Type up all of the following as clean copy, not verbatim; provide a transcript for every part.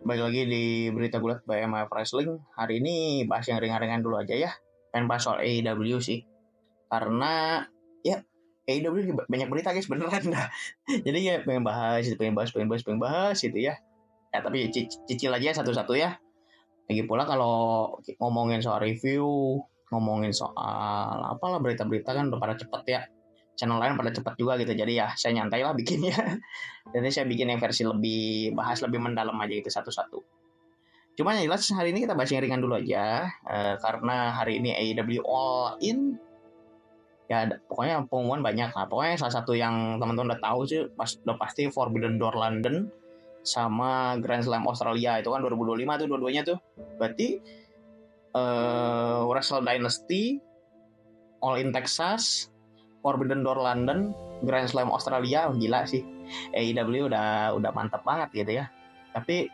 Balik lagi di berita gulat by MF Wrestling. Hari ini bahas yang ringan-ringan dulu aja ya. Pengen bahas soal AEW sih. Karena ya AEW banyak berita guys beneran dah. Jadi ya pengen bahas gitu ya. Ya tapi cicil aja satu-satu ya. Lagi pula kalau ngomongin soal review, ngomongin soal apalah berita-berita kan udah pada cepet ya. Channel lain pada cepet juga gitu. Jadi ya saya nyantai lah bikinnya. Jadi saya bikin yang versi lebih bahas lebih mendalam aja gitu satu-satu. Cuma yang jelas hari ini kita bahas yang ringan dulu aja karena hari ini AEW All In ya pokoknya pengumuman banyak lah. Pokoknya salah satu yang teman-teman udah tahu sih udah pasti Forbidden Door London sama Grand Slam Australia itu kan 2025 tuh dua-duanya tuh. Berarti Wrestle Dynasty, All In Texas, Forbidden Door London, Grand Slam Australia, gila sih. AEW udah mantep banget gitu ya. Tapi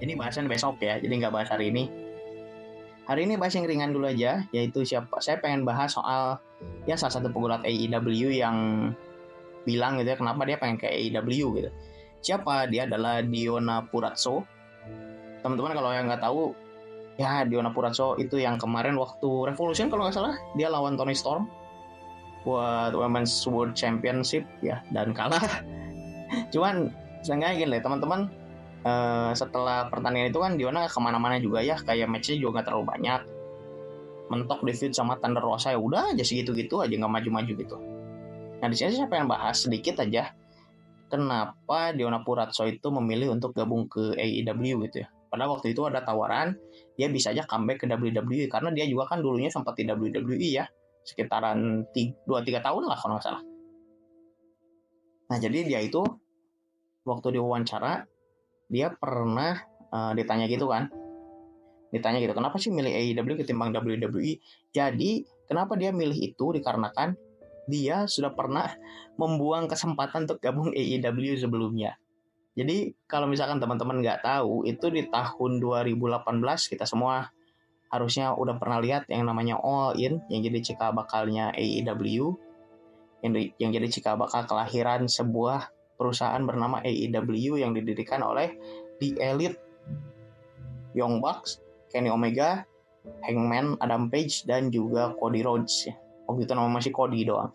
ini bahasan besok ya, jadi nggak bahas hari ini. Hari ini bahas yang ringan dulu aja, yaitu siapa? Saya pengen bahas soal ya salah satu pegulat AEW yang bilang gitu ya, kenapa dia pengen ke AEW gitu. Siapa? Dia adalah Diona Purrazzo. Teman-teman kalau yang nggak tahu, ya Diona Purrazzo itu yang kemarin waktu Revolution kalau nggak salah, dia lawan Toni Storm buat Women's World Championship ya, dan kalah. Cuman seenggaknya gini teman-teman, setelah pertandingan itu kan Diona kemana-mana juga ya, kayak matchnya juga gak terlalu banyak, mentok di feud sama Thunder Rosa, ya udah aja segitu-gitu aja, nggak maju-maju gitu. Nah di sini saya pengen bahas sedikit aja kenapa Diona Purrazzo itu memilih untuk gabung ke AEW gitu ya. Pada waktu itu ada tawaran dia bisa aja comeback ke WWE karena dia juga kan dulunya sempat di WWE ya, sekitaran 2-3 tahun lah kalau nggak salah. Nah jadi dia itu waktu diwawancara dia pernah ditanya gitu kenapa sih milih AEW ketimbang WWE. Jadi kenapa dia milih itu dikarenakan dia sudah pernah membuang kesempatan untuk gabung AEW sebelumnya. Jadi kalau misalkan teman-teman nggak tahu, itu di tahun 2018 kita semua harusnya udah pernah lihat yang namanya All In yang jadi cikal bakalnya AEW, yang jadi cikal bakal kelahiran sebuah perusahaan bernama AEW yang didirikan oleh The Elite, Young Bucks, Kenny Omega, Hangman Adam Page, dan juga Cody Rhodes. Waktu itu nama masih Cody doang.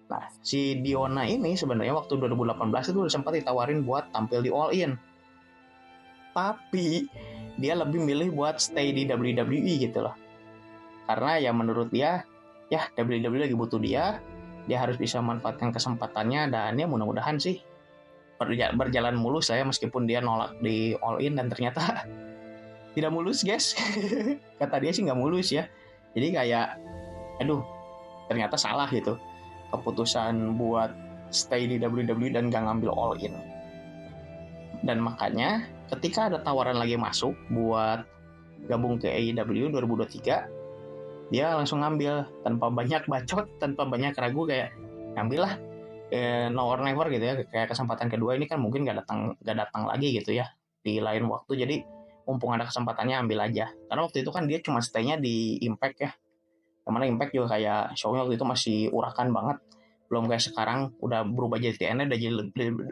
Nah, si Diona ini sebenarnya waktu 2018 itu udah sempat ditawarin buat tampil di All In. Tapi dia lebih milih buat stay di WWE gitu loh. Karena ya menurut dia, ya WWE lagi butuh dia harus bisa manfaatkan kesempatannya, dan ya mudah-mudahan sih berjalan mulus saya meskipun dia nolak di All In dan ternyata tidak mulus guys. Kata dia sih nggak mulus ya, jadi kayak ternyata salah gitu keputusan buat stay di WWE dan gak ngambil All In. Dan makanya ketika ada tawaran lagi masuk buat gabung ke AEW 2023, dia langsung ngambil tanpa banyak bacot, tanpa banyak ragu, kayak ngambil lah, no or never gitu ya. Kayak kesempatan kedua ini kan mungkin gak datang lagi gitu ya di lain waktu, jadi mumpung ada kesempatannya ambil aja. Karena waktu itu kan dia cuma stay-nya di Impact ya, kemana Impact juga kayak show-nya waktu itu masih urakan banget, belum kayak sekarang udah berubah jadi TNA, udah jadi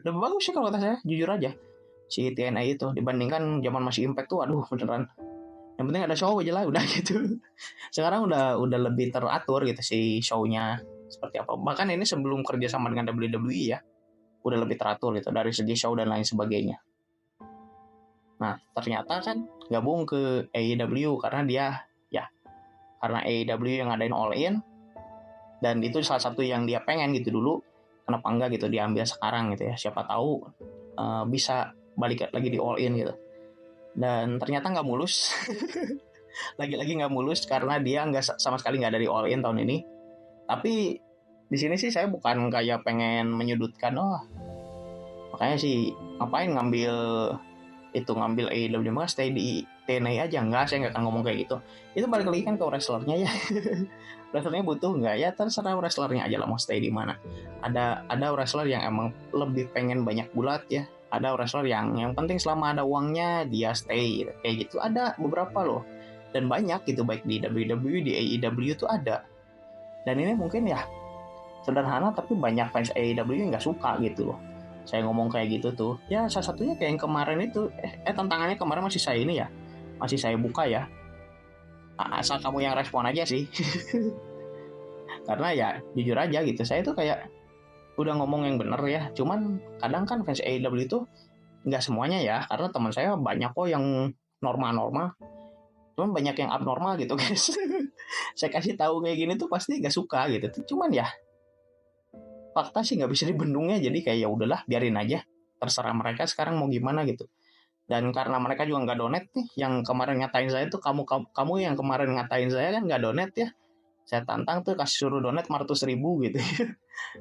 lebih bagus sih kalau kata saya, jujur aja si TNA itu dibandingkan zaman masih Impact tuh, aduh beneran yang penting ada show aja lah udah gitu. Sekarang udah lebih teratur gitu si show-nya seperti apa. Bahkan ini sebelum kerja sama dengan WWE ya, udah lebih teratur gitu dari segi show dan lain sebagainya. Nah ternyata kan gabung ke AEW karena dia karena AEW yang ngadain All In, dan itu salah satu yang dia pengen gitu dulu. Kenapa enggak gitu diambil sekarang gitu ya, siapa tahu bisa balik lagi di All In gitu. Dan ternyata nggak mulus. Lagi-lagi nggak mulus karena dia nggak sama sekali nggak dari All In tahun ini. Tapi di sini sih saya bukan kayak pengen menyudutkan, makanya sih ngapain ngambil AEW, mah stay di TNA aja. Enggak, saya nggak akan ngomong kayak gitu. Itu balik lagi kan ke wrestlernya ya. Wrestlernya butuh nggak ya, terserah wrestlernya aja lah mau stay di mana. Ada wrestler yang emang lebih pengen banyak bulat ya, ada wrestler yang penting selama ada uangnya dia stay gitu. Kayak gitu ada beberapa loh, dan banyak gitu, baik di WWE di AEW tuh ada. Dan ini mungkin ya sederhana tapi banyak fans AEW yang nggak suka gitu loh. Saya ngomong kayak gitu tuh. Ya salah satunya kayak yang kemarin itu. Tantangannya kemarin masih saya ini ya. Masih saya buka ya. Asal kamu yang respon aja sih. Karena ya jujur aja gitu. Saya tuh kayak udah ngomong yang bener ya. Cuman kadang kan fans AEW itu nggak semuanya ya. Karena teman saya banyak kok yang normal-normal. Cuman banyak yang abnormal gitu guys. Saya kasih tahu kayak gini tuh pasti nggak suka gitu. Cuman ya fakta sih nggak bisa dibendungnya, jadi kayak ya udahlah biarin aja, terserah mereka sekarang mau gimana gitu. Dan karena mereka juga nggak donate nih, yang kemarin ngatain saya tuh kamu yang kemarin ngatain saya kan nggak donate ya, saya tantang tuh kasih suruh donate 500.000 gitu.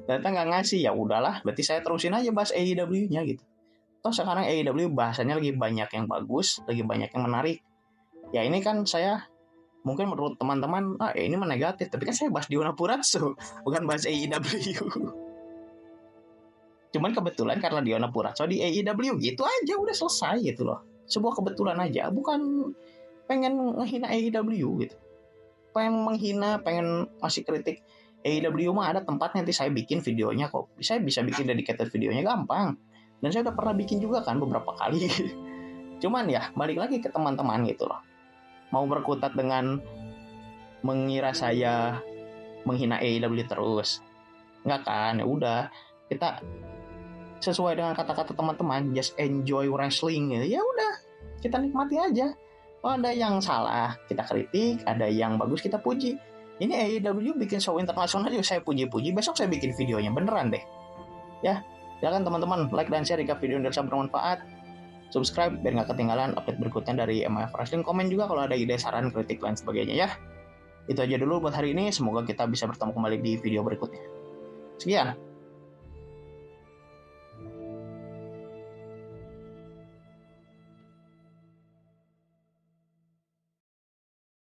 Ternyata nggak ngasih, ya udahlah berarti saya terusin aja bahas AEW-nya gitu. Toh sekarang AEW bahasanya lagi banyak yang bagus, lagi banyak yang menarik. Ya ini kan saya mungkin menurut teman-teman ini mah negatif, tapi kan saya bahas Diona Puratsu bukan bahas AEW. Cuman kebetulan karena Diona Puratso di AEW gitu aja udah selesai gitu loh. Sebuah kebetulan aja, bukan pengen ngehina AEW gitu. Pengen menghina, pengen masih kritik AEW mah ada tempatnya, nanti saya bikin videonya kok. Saya bisa bikin dedicated videonya gampang. Dan saya udah pernah bikin juga kan beberapa kali. Cuman ya balik lagi ke teman-teman gitu loh. Mau berkutat dengan mengira saya menghina AEW terus. Enggak kan, ya udah kita sesuai dengan kata-kata teman-teman, just enjoy wrestling gitu. Ya udah, kita nikmati aja. Oh, ada yang salah kita kritik, ada yang bagus kita puji. Ini AEW bikin show internasional juga saya puji-puji, besok saya bikin videonya beneran deh. Ya, silakan teman-teman like dan share jika video ini bermanfaat. Subscribe biar nggak ketinggalan update berikutnya dari MF Wrestling. Komen juga kalau ada ide, saran, kritik dan sebagainya ya. Itu aja dulu buat hari ini, semoga kita bisa bertemu kembali di video berikutnya. Sekian.